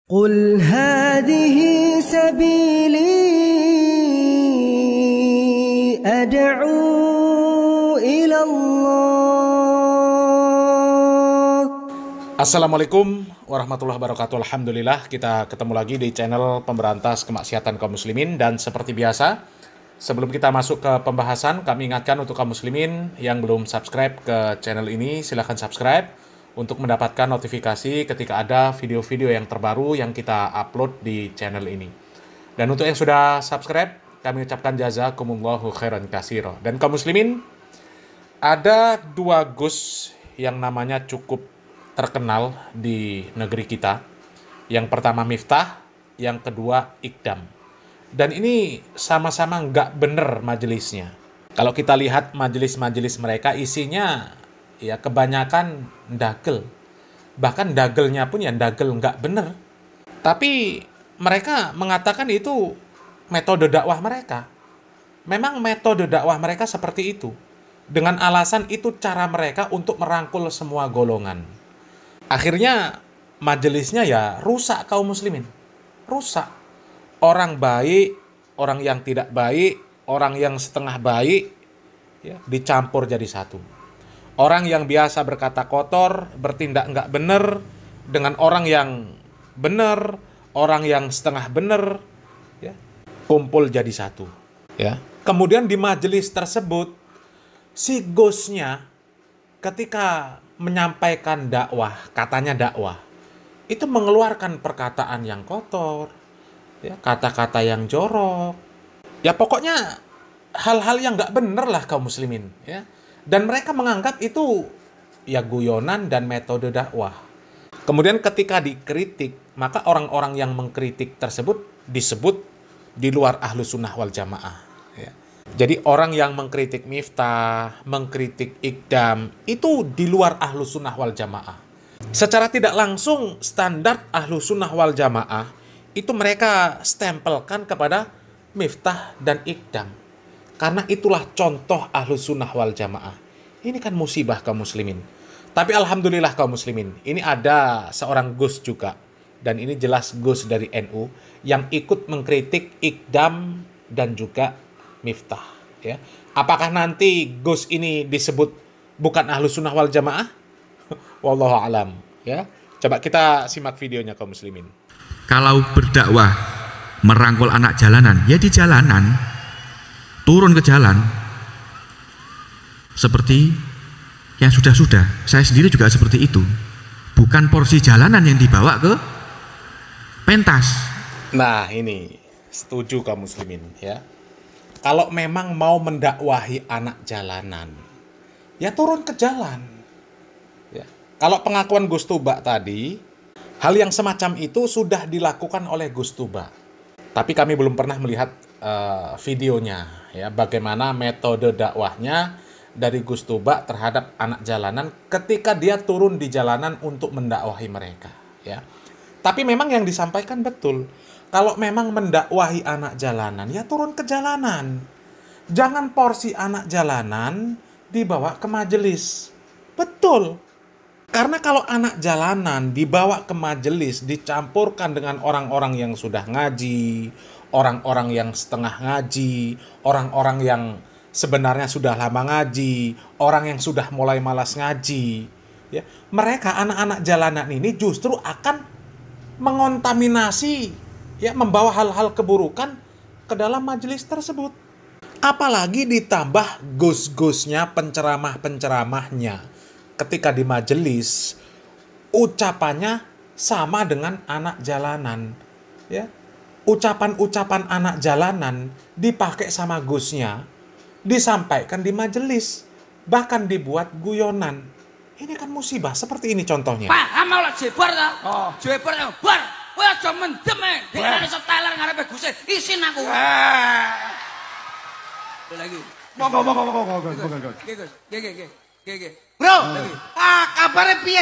قل هذه سبيلي أدعو إلى الله. Assalamualaikum warahmatullahi wabarakatuh. Alhamdulillah kita ketemu lagi di channel pemberantas kemaksiatan kaum muslimin. Dan seperti biasa, sebelum kita masuk ke pembahasan, kami ingatkan untuk kaum muslimin yang belum subscribe ke channel ini, silahkan subscribe untuk mendapatkan notifikasi ketika ada video-video yang terbaru yang kita upload di channel ini. Dan untuk yang sudah subscribe, kami ucapkan jazakumullahu khairan katsira. Dan kaum muslimin, ada dua Gus yang namanya cukup terkenal di negeri kita. Yang pertama Miftah, yang kedua Ikdam. Dan ini sama-sama nggak bener majelisnya. Kalau kita lihat majelis-majelis mereka, isinya ya kebanyakan dagel. Bahkan dagelnya pun ya dagel nggak bener. Tapi mereka mengatakan itu metode dakwah mereka. Memang metode dakwah mereka seperti itu. Dengan alasan itu cara mereka untuk merangkul semua golongan. Akhirnya majelisnya ya rusak kaum muslimin. Rusak. Orang baik, orang yang tidak baik, orang yang setengah baik ya, dicampur jadi satu. Orang yang biasa berkata kotor, bertindak nggak bener, dengan orang yang bener, orang yang setengah bener, ya, kumpul jadi satu. Ya. Kemudian di majelis tersebut, si Gusnya ketika menyampaikan dakwah, katanya dakwah, itu mengeluarkan perkataan yang kotor, ya, kata-kata yang jorok, ya pokoknya hal-hal yang nggak bener lah kaum muslimin, ya. Dan mereka menganggap itu ya guyonan dan metode dakwah. Kemudian ketika dikritik, maka orang-orang yang mengkritik tersebut disebut di luar Ahlus Sunnah wal Jamaah. Ya. Jadi orang yang mengkritik Miftah, mengkritik Ikdam, itu di luar Ahlus Sunnah wal Jamaah. Secara tidak langsung standar Ahlus Sunnah wal Jamaah itu mereka stempelkan kepada Miftah dan Ikdam. Karena itulah contoh Ahlus Sunnah wal Jamaah. Ini kan musibah kaum muslimin. Tapi alhamdulillah kaum muslimin, ini ada seorang Gus juga. Dan ini jelas Gus dari NU yang ikut mengkritik Ikdam dan juga Miftah. Ya. Apakah nanti Gus ini disebut bukan Ahlus Sunnah wal Jamaah? Wallahu a'lam. Ya. Coba kita simak videonya kaum muslimin. Kalau berdakwah merangkul anak jalanan, ya di jalanan. Turun ke jalan seperti yang sudah-sudah. Saya sendiri juga seperti itu. Bukan porsi jalanan yang dibawa ke pentas. Nah ini setuju kaum muslimin ya. Kalau memang mau mendakwahi anak jalanan, ya turun ke jalan ya. Kalau pengakuan Gus Tuba tadi, hal yang semacam itu sudah dilakukan oleh Gus Tuba. Tapi kami belum pernah melihat videonya ya, bagaimana metode dakwahnya dari Gus Tuba terhadap anak jalanan ketika dia turun di jalanan untuk mendakwahi mereka ya. Tapi memang yang disampaikan betul. Kalau memang mendakwahi anak jalanan, ya turun ke jalanan. Jangan porsi anak jalanan dibawa ke majelis. Betul. Karena kalau anak jalanan dibawa ke majelis, dicampurkan dengan orang-orang yang sudah ngaji, orang-orang yang setengah ngaji, orang-orang yang sebenarnya sudah lama ngaji, orang yang sudah mulai malas ngaji, ya, mereka anak-anak jalanan ini justru akan mengontaminasi, ya, membawa hal-hal keburukan ke dalam majelis tersebut. Apalagi ditambah gus-gusnya, penceramah-penceramahnya. Ketika di majelis, ucapannya sama dengan anak jalanan, ya. Ucapan-ucapan anak jalanan dipakai sama Gusnya, disampaikan di majelis, bahkan dibuat guyonan. Ini kan musibah, seperti ini contohnya. Paham ora jebar ta? Oh, jebar ya bar. Kowe aja mendem e. Dekne seteler ngarepe Guse. Isin aku. Lagi. Monggo. Ge. Bro, kabare piye?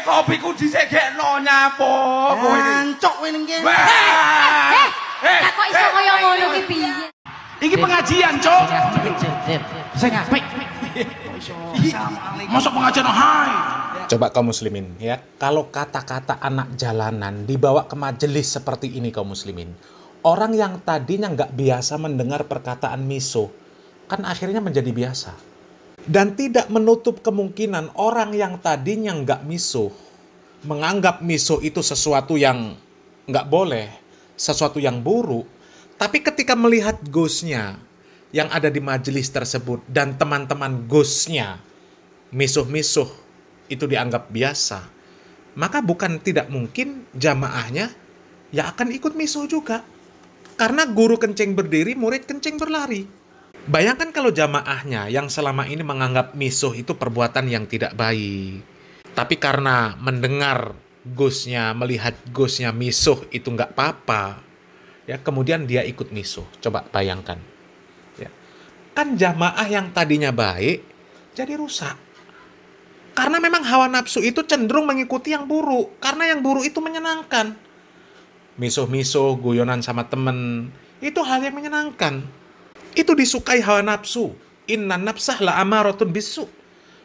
Kopiku dhisik gekno nyapo kowe iki. Ancuk kowe ning kene. Lah kok iso kaya ngono ki piye? Iki pengajian, Cuk. Sing apik. Masuk pengajian hai. Coba kaum muslimin ya, kalau kata-kata anak jalanan dibawa ke majelis seperti ini kaum muslimin, orang yang tadinya nggak biasa mendengar perkataan miso, kan akhirnya menjadi biasa. Dan tidak menutup kemungkinan orang yang tadinya nggak miso, menganggap miso itu sesuatu yang nggak boleh, sesuatu yang buruk, tapi ketika melihat ghostnya yang ada di majelis tersebut dan teman-teman ghostnya misuh-misuh itu dianggap biasa, maka bukan tidak mungkin jamaahnya ya akan ikut misuh juga. Karena guru kencing berdiri, murid kencing berlari. Bayangkan kalau jamaahnya yang selama ini menganggap misuh itu perbuatan yang tidak baik, tapi karena mendengar ghostnya, melihat ghostnya misuh itu nggak apa-apa, ya kemudian dia ikut misuh. Coba bayangkan, ya. Kan jamaah yang tadinya baik jadi rusak. Karena memang hawa nafsu itu cenderung mengikuti yang buruk. Karena yang buruk itu menyenangkan. Misuh-misuh, guyonan sama temen, itu hal yang menyenangkan. Itu disukai hawa nafsu. Inna nafsah la amaratun bisu.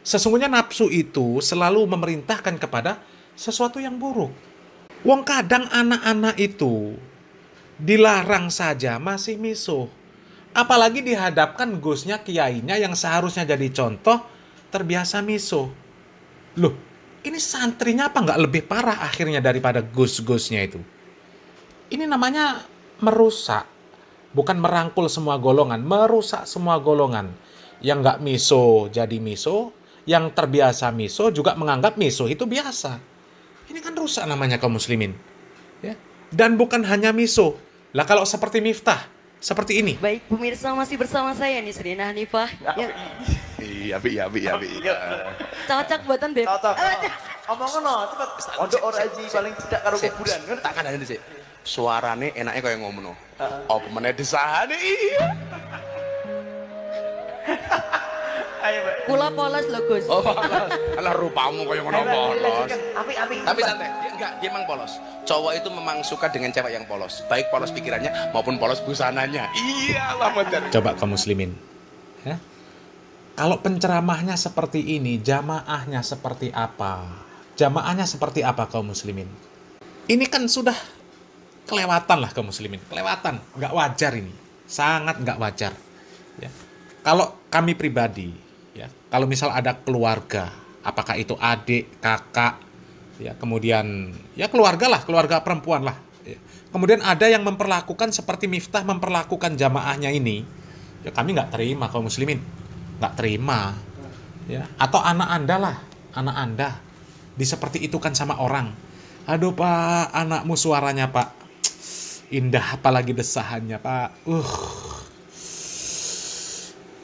Sesungguhnya nafsu itu selalu memerintahkan kepada sesuatu yang buruk. Wong kadang anak-anak itu dilarang saja masih misuh. Apalagi dihadapkan ghostnya, kiainya yang seharusnya jadi contoh, terbiasa misuh. Loh, ini santrinya apa nggak lebih parah akhirnya daripada ghostnya itu? Ini namanya merusak. Bukan merangkul semua golongan, merusak semua golongan. Yang nggak miso jadi miso, yang terbiasa miso juga menganggap miso itu biasa. Ini kan rusak namanya kaum muslimin. Ya. Dan bukan hanya miso. Lah kalau seperti Miftah, seperti ini. Baik, pemirsa masih bersama saya nih Serina Hanifah. Ya. Iya. Cocok buatan Beb. Cocok. Omong ngono, cepet. Pondok ora aji paling tidak karo kuburan. Ngono tak kandhani sik. Suarane enake kaya ngono. Apa meneh desahane iya. Ayo, Mbak. Kula polos lho, Gus. Oh, alah rupamu kaya ngono polos. Api. Tapi santai, dia memang polos. Cowok itu memang suka dengan cewek yang polos. Baik polos pikirannya maupun polos busananya. Iya, lah bener. Coba kaum muslimin. Ya. Kalau penceramahnya seperti ini, jamaahnya seperti apa? Jamaahnya seperti apa kaum muslimin? Ini kan sudah kelewatan lah kaum muslimin. Kelewatan, nggak wajar ini. Sangat nggak wajar. Ya. Kalau kami pribadi, ya, kalau misal ada keluarga, apakah itu adik, kakak, ya, kemudian ya keluarga lah, keluarga perempuan lah. Ya. Kemudian ada yang memperlakukan seperti Miftah memperlakukan jamaahnya ini, ya kami nggak terima kaum muslimin. Nggak terima, ya. Atau anak anda lah, anak anda diseperti itu kan sama orang. Aduh pak, anakmu suaranya pak indah, apalagi desahannya pak.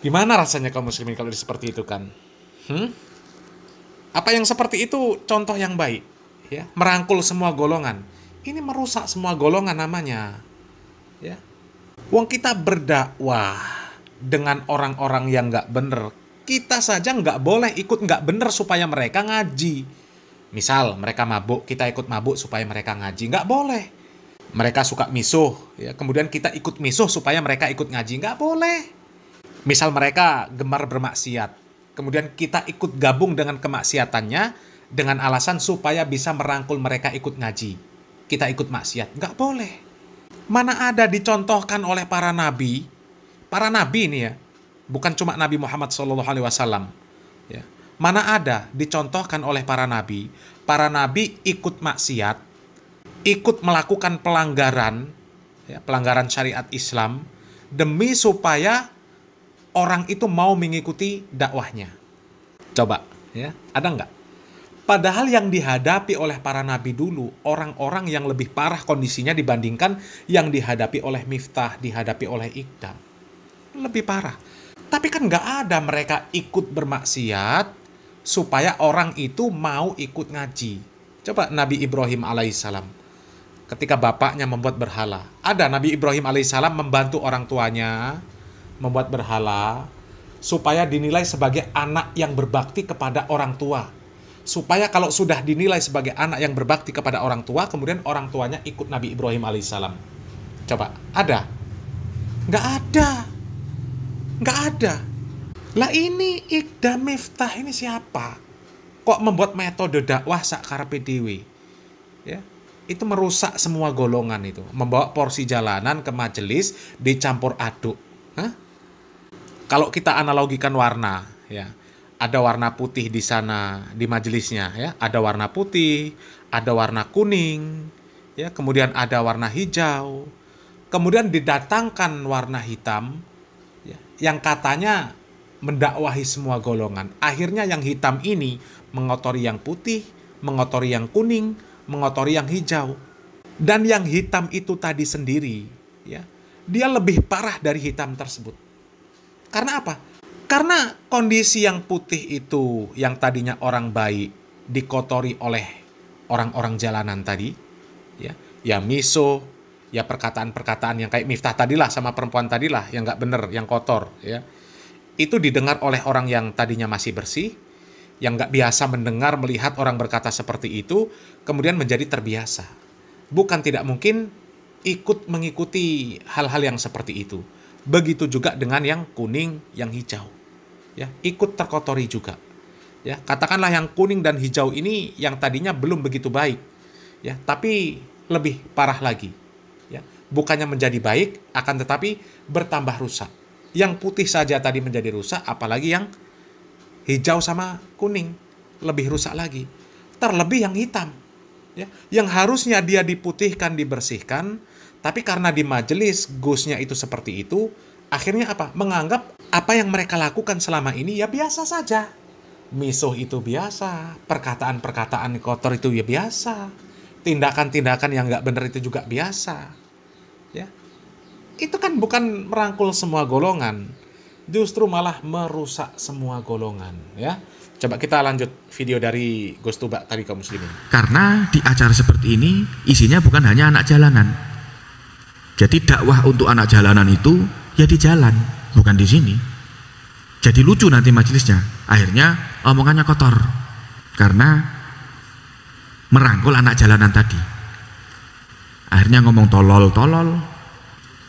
Gimana rasanya kaum muslimin kalau seperti itu kan? Apa yang seperti itu contoh yang baik, ya, merangkul semua golongan. Ini merusak semua golongan namanya, ya. Wong kita berdakwah dengan orang-orang yang nggak bener, kita saja nggak boleh ikut nggak bener supaya mereka ngaji. Misal mereka mabuk, kita ikut mabuk supaya mereka ngaji, nggak boleh. Mereka suka misuh, ya, kemudian kita ikut misuh supaya mereka ikut ngaji, nggak boleh. Misal mereka gemar bermaksiat, kemudian kita ikut gabung dengan kemaksiatannya dengan alasan supaya bisa merangkul mereka ikut ngaji, kita ikut maksiat, nggak boleh. Mana ada dicontohkan oleh para nabi ini ya, bukan cuma Nabi Muhammad SAW, ya. Mana ada dicontohkan oleh para nabi ikut maksiat, ikut melakukan pelanggaran, ya, pelanggaran syariat Islam demi supaya orang itu mau mengikuti dakwahnya. Coba, ya, ada nggak? Padahal yang dihadapi oleh para nabi dulu orang-orang yang lebih parah kondisinya dibandingkan yang dihadapi oleh Miftah, dihadapi oleh Iqdam. Lebih parah. Tapi kan nggak ada mereka ikut bermaksiat supaya orang itu mau ikut ngaji. Coba Nabi Ibrahim alaihissalam, ketika bapaknya membuat berhala, ada Nabi Ibrahim alaihissalam membantu orang tuanya membuat berhala supaya dinilai sebagai anak yang berbakti kepada orang tua. Supaya kalau sudah dinilai sebagai anak yang berbakti kepada orang tua, kemudian orang tuanya ikut Nabi Ibrahim alaihissalam. Coba, ada? Nggak ada. Nggak ada. Lah ini Iqdam Miftah ini siapa? kok membuat metode dakwah sakarepe dhewe. Ya. Itu merusak semua golongan itu, membawa porsi jalanan ke majelis dicampur aduk. Hah? Kalau kita analogikan warna, ya, ada warna putih di sana di majelisnya, ya, ada warna putih, ada warna kuning, ya, kemudian ada warna hijau, kemudian didatangkan warna hitam, ya, yang katanya mendakwahi semua golongan. Akhirnya yang hitam ini mengotori yang putih, mengotori yang kuning, mengotori yang hijau. Dan yang hitam itu tadi sendiri, ya, dia lebih parah dari hitam tersebut. Karena apa? Karena kondisi yang putih itu, yang tadinya orang baik, dikotori oleh orang-orang jalanan tadi, ya miso, ya perkataan-perkataan yang kayak Miftah tadilah sama perempuan tadilah, yang nggak bener, yang kotor, ya. Itu didengar oleh orang yang tadinya masih bersih, yang nggak biasa mendengar, melihat orang berkata seperti itu, kemudian menjadi terbiasa. Bukan tidak mungkin ikut mengikuti hal-hal yang seperti itu. Begitu juga dengan yang kuning, yang hijau. Ya, ikut terkotori juga. Ya, katakanlah yang kuning dan hijau ini yang tadinya belum begitu baik. Ya, tapi lebih parah lagi. Ya, bukannya menjadi baik, akan tetapi bertambah rusak. Yang putih saja tadi menjadi rusak, apalagi yang hijau sama kuning lebih rusak lagi. Terlebih yang hitam, ya, yang harusnya dia diputihkan, dibersihkan, tapi karena di majelis gusnya itu seperti itu, akhirnya apa? Menganggap apa yang mereka lakukan selama ini ya biasa saja. Misuh itu biasa, perkataan-perkataan kotor itu ya biasa, tindakan-tindakan yang nggak benar itu juga biasa. Ya, itu kan bukan merangkul semua golongan, justru malah merusak semua golongan. Ya, coba kita lanjut video dari Gus Tuba tadi kaum muslimin. Karena di acara seperti ini isinya bukan hanya anak jalanan. Jadi dakwah untuk anak jalanan itu ya di jalan, bukan di sini. Jadi lucu nanti majelisnya. Akhirnya omongannya kotor karena merangkul anak jalanan tadi. Akhirnya ngomong tolol.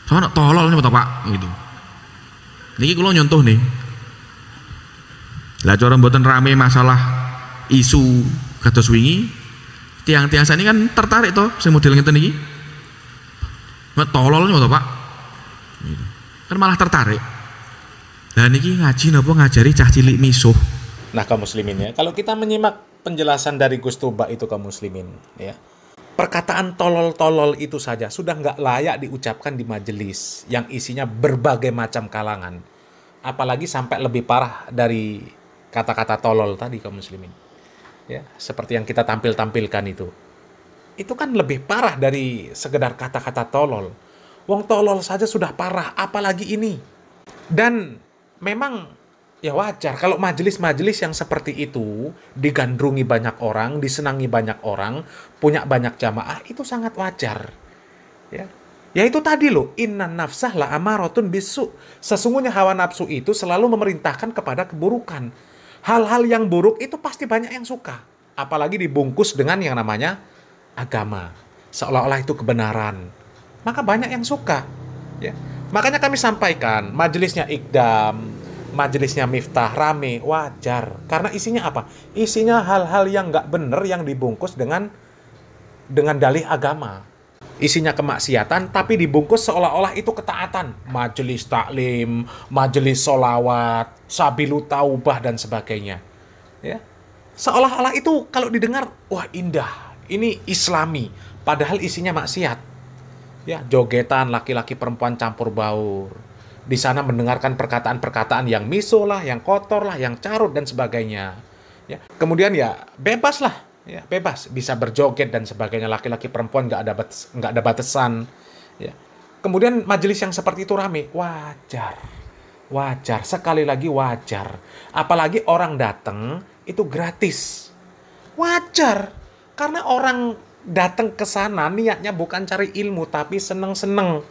Soalnya tolol nih Pak gitu. Niki kula nyontoh nih. Lah cara mboten rame masalah isu kados wingi, tiang-tiang sani kan tertarik toh sing model ngeten iki. Tolol nih Pak. Gitu. Kan malah tertarik. Lah niki ngaji napa ngajari cah cilik misuh. Nah kaum muslimin ya, kalau kita menyimak penjelasan dari Gus Tuba itu kaum muslimin ya, perkataan tolol-tolol itu saja sudah nggak layak diucapkan di majelis yang isinya berbagai macam kalangan. Apalagi sampai lebih parah dari kata-kata tolol tadi kaum muslimin. Ya, seperti yang kita tampilkan itu. Itu kan lebih parah dari sekedar kata-kata tolol. Wong tolol saja sudah parah, apalagi ini. Dan memang ya wajar kalau majelis-majelis yang seperti itu digandrungi banyak orang, disenangi banyak orang, punya banyak jamaah, itu sangat wajar. Ya itu tadi loh, innan nafsah la amaratun bisu. Sesungguhnya hawa nafsu itu selalu memerintahkan kepada keburukan. Hal-hal yang buruk itu pasti banyak yang suka. Apalagi dibungkus dengan yang namanya agama. Seolah-olah itu kebenaran. Maka banyak yang suka. Ya. Makanya kami sampaikan, majelisnya Iqdam, majelisnya Miftah, rame, wajar. Karena isinya apa? Isinya hal-hal yang nggak benar yang dibungkus dengan dalih agama. Isinya kemaksiatan, tapi dibungkus seolah-olah itu ketaatan. Majelis taklim, majelis solawat, sabilu taubah, dan sebagainya. Ya. Seolah-olah itu kalau didengar, wah indah, ini islami. Padahal isinya maksiat. Ya, jogetan laki-laki perempuan campur baur. Di sana mendengarkan perkataan-perkataan yang miso lah, yang kotor lah, yang carut dan sebagainya. Ya, kemudian ya bebas lah, ya bebas bisa berjoget dan sebagainya. Laki-laki perempuan nggak ada batasan. Ya. Kemudian majelis yang seperti itu rame, wajar, sekali lagi wajar. Apalagi orang datang itu gratis, wajar, karena orang datang ke sana niatnya bukan cari ilmu tapi seneng-seneng.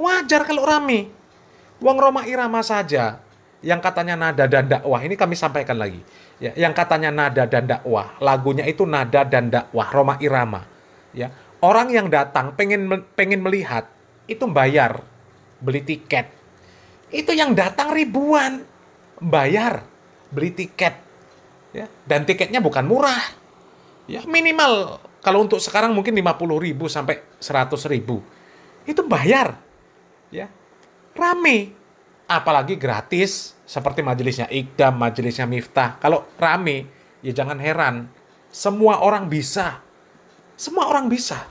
Wajar kalau rame. Wong Roma Irama saja yang katanya nada dan dakwah, ini kami sampaikan lagi. Ya, yang katanya nada dan dakwah, lagunya itu nada dan dakwah Roma Irama. Ya, orang yang datang pengen melihat itu bayar, beli tiket. Itu yang datang ribuan, bayar, beli tiket. Ya, dan tiketnya bukan murah. Ya, minimal kalau untuk sekarang mungkin 50.000 sampai 100.000. Itu bayar. Ya. Rame. Apalagi gratis seperti majelisnya Iqdam, majelisnya Miftah. Kalau rame, ya jangan heran. Semua orang bisa. Semua orang bisa.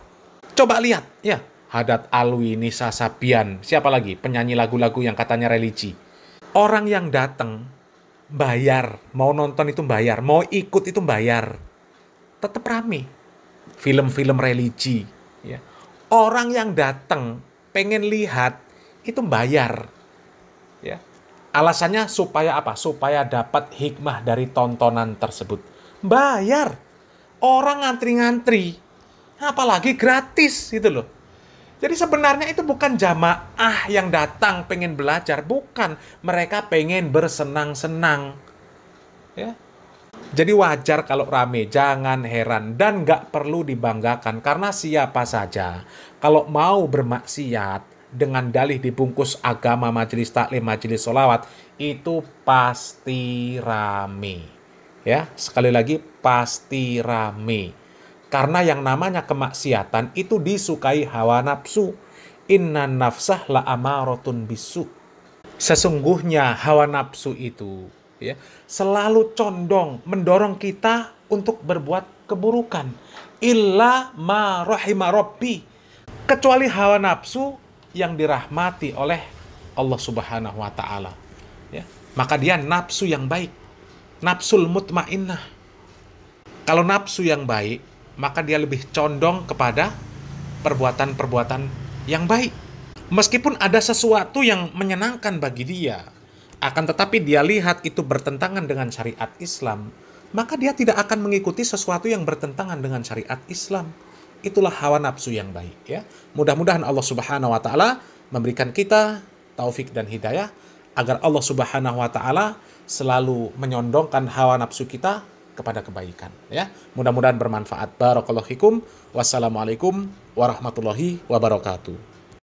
Coba lihat, ya. Haddad Alwi, Nisa Sabian, siapa lagi? Penyanyi lagu-lagu yang katanya religi. Orang yang datang bayar, mau nonton itu bayar, mau ikut itu bayar. Tetap rame. Film-film religi, ya. Orang yang datang pengen lihat itu bayar. Ya. Alasannya supaya apa? Supaya dapat hikmah dari tontonan tersebut. Bayar. Orang ngantri-ngantri. Apalagi gratis gitu loh. Jadi sebenarnya itu bukan jamaah yang datang pengen belajar. Bukan. Mereka pengen bersenang-senang. Ya. Jadi wajar kalau rame. Jangan heran. Dan nggak perlu dibanggakan. Karena siapa saja kalau mau bermaksiat dengan dalih dibungkus agama, majelis taklim, majelis sholawat, itu pasti rame. Ya, sekali lagi pasti rame. Karena yang namanya kemaksiatan itu disukai hawa nafsu. Inna nafsah la amaratun bisu. Sesungguhnya hawa nafsu itu, ya, selalu condong mendorong kita untuk berbuat keburukan. Illa ma rahima rabbi. Kecuali hawa nafsu yang dirahmati oleh Allah Subhanahu wa taala. Ya, maka dia nafsu yang baik. Nafsul mutmainnah. Kalau nafsu yang baik, maka dia lebih condong kepada perbuatan-perbuatan yang baik. Meskipun ada sesuatu yang menyenangkan bagi dia, akan tetapi dia lihat itu bertentangan dengan syariat Islam, maka dia tidak akan mengikuti sesuatu yang bertentangan dengan syariat Islam. Itulah hawa nafsu yang baik. Ya. Mudah-mudahan Allah Subhanahu wa taala memberikan kita taufik dan hidayah agar Allah Subhanahu wa taala selalu menyondongkan hawa nafsu kita kepada kebaikan, ya. Mudah-mudahan bermanfaat. Barakallahu fikum. Wassalamualaikum warahmatullahi wabarakatuh.